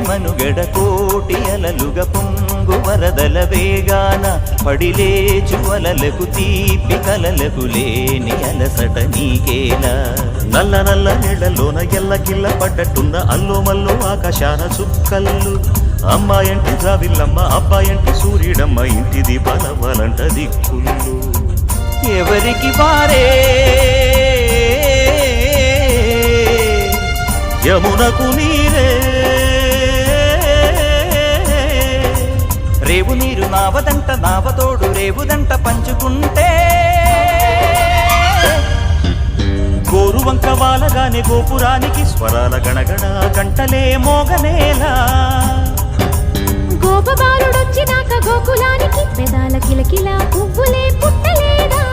మనుగడ కోటి అలలుగ పొంగు వరదల వేగాన పడిలేచు అలలకు తీపి కలలకు లేని అలసట నీకేలా నల్ల నల్ల నీళ్లలోన ఎల్లకిల్ల పడ్డట్టున్న అల్లో మల్లో ఆకాశాన చుక్కల్లు అమ్మాయంటి జావిల్లమ్మ అబ్బాయంటి సూర్యుడమ్మ ఇంటిది బలవలంట దిక్కుళ్ళు ఎవరికి వారే యమునకు నీరే రేవు నీరు నావదంట నావతోడు రేవుదంట పంచుకుంటే గోరువంక వాలగానే గోపురానికి స్వరాల గణగణ గంటలే మోగనేలా గోపబాలుడొచ్చినాక గోకులానికి పెదాల కిలకిల పువ్వులే పుట్టలేదా